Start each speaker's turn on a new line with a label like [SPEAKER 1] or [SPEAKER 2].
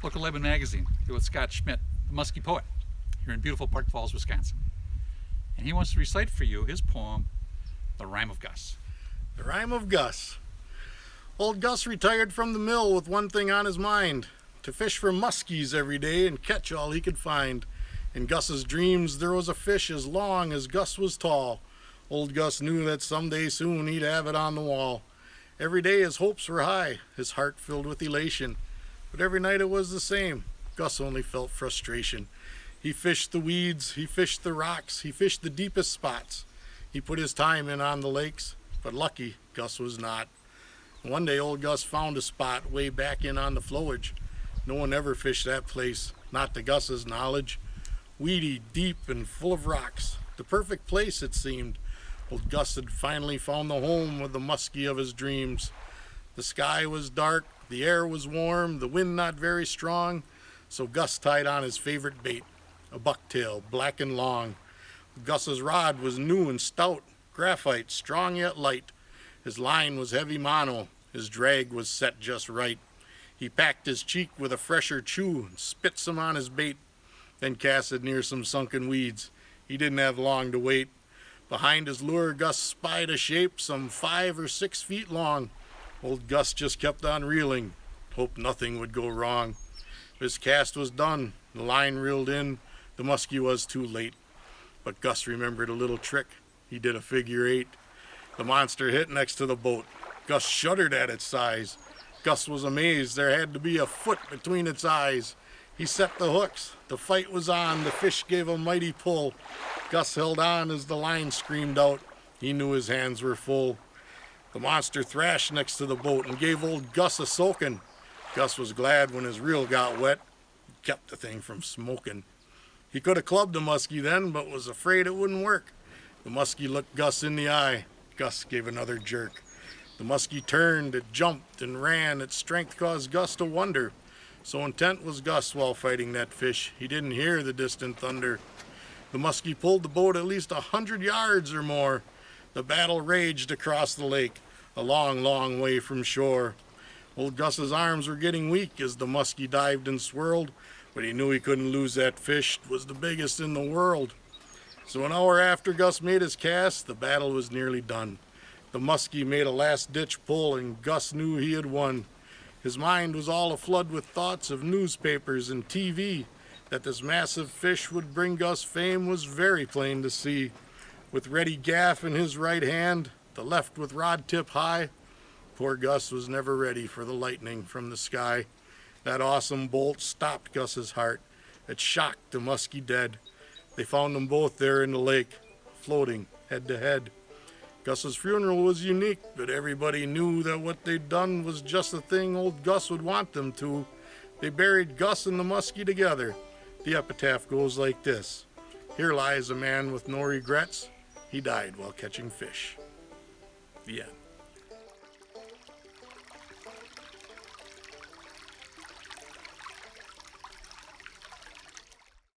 [SPEAKER 1] Local 11 magazine, here with Scott Schmidt, the Muskie poet, here in beautiful Park Falls, Wisconsin. And he wants to recite for you his poem, The Rhyme of Gus.
[SPEAKER 2] The Rhyme of Gus. Old Gus retired from the mill with one thing on his mind, to fish for muskies every day and catch all he could find. In Gus's dreams there was a fish as long as Gus was tall. Old Gus knew that someday soon he'd have it on the wall. Every day his hopes were high, his heart filled with elation. But every night it was the same. Gus only felt frustration. He fished the weeds, he fished the rocks, he fished the deepest spots. He put his time in on the lakes, but lucky Gus was not. One day old Gus found a spot way back in on the flowage. No one ever fished that place, not to Gus's knowledge. Weedy, deep, and full of rocks. The perfect place, it seemed. Old Gus had finally found the home of the muskie of his dreams. The sky was dark, the air was warm, the wind not very strong, so Gus tied on his favorite bait, a bucktail, black and long. Gus's rod was new and stout, graphite, strong yet light. His line was heavy mono, his drag was set just right. He packed his cheek with a fresher chew and spit some on his bait, then cast it near some sunken weeds. He didn't have long to wait. Behind his lure, Gus spied a shape some 5 or 6 feet long. Old Gus just kept on reeling, hoped nothing would go wrong. His cast was done, the line reeled in, the muskie was too late. But Gus remembered a little trick. He did a figure 8. The monster hit next to the boat. Gus shuddered at its size. Gus was amazed. There had to be a foot between its eyes. He set the hooks. The fight was on. The fish gave a mighty pull. Gus held on as the line screamed out. He knew his hands were full. The monster thrashed next to the boat and gave old Gus a soaking. Gus was glad when his reel got wet. It kept the thing from smoking. He could have clubbed the muskie then, but was afraid it wouldn't work. The muskie looked Gus in the eye. Gus gave another jerk. The muskie turned, it jumped and ran. Its strength caused Gus to wonder. So intent was Gus while fighting that fish, he didn't hear the distant thunder. The muskie pulled the boat at least 100 yards or more. The battle raged across the lake, a long, long way from shore. Old Gus's arms were getting weak as the muskie dived and swirled, but he knew he couldn't lose that fish. It was the biggest in the world. So an hour after Gus made his cast, the battle was nearly done. The muskie made a last-ditch pull, and Gus knew he had won. His mind was all aflood with thoughts of newspapers and TV. That this massive fish would bring Gus fame was very plain to see. With ready gaff in his right hand, the left with rod tip high, poor Gus was never ready for the lightning from the sky. That awesome bolt stopped Gus's heart. It shocked the muskie dead. They found them both there in the lake, floating head to head. Gus's funeral was unique, but everybody knew that what they'd done was just the thing old Gus would want them to. They buried Gus and the muskie together. The epitaph goes like this: "Here lies a man with no regrets. He died while catching fish." The end.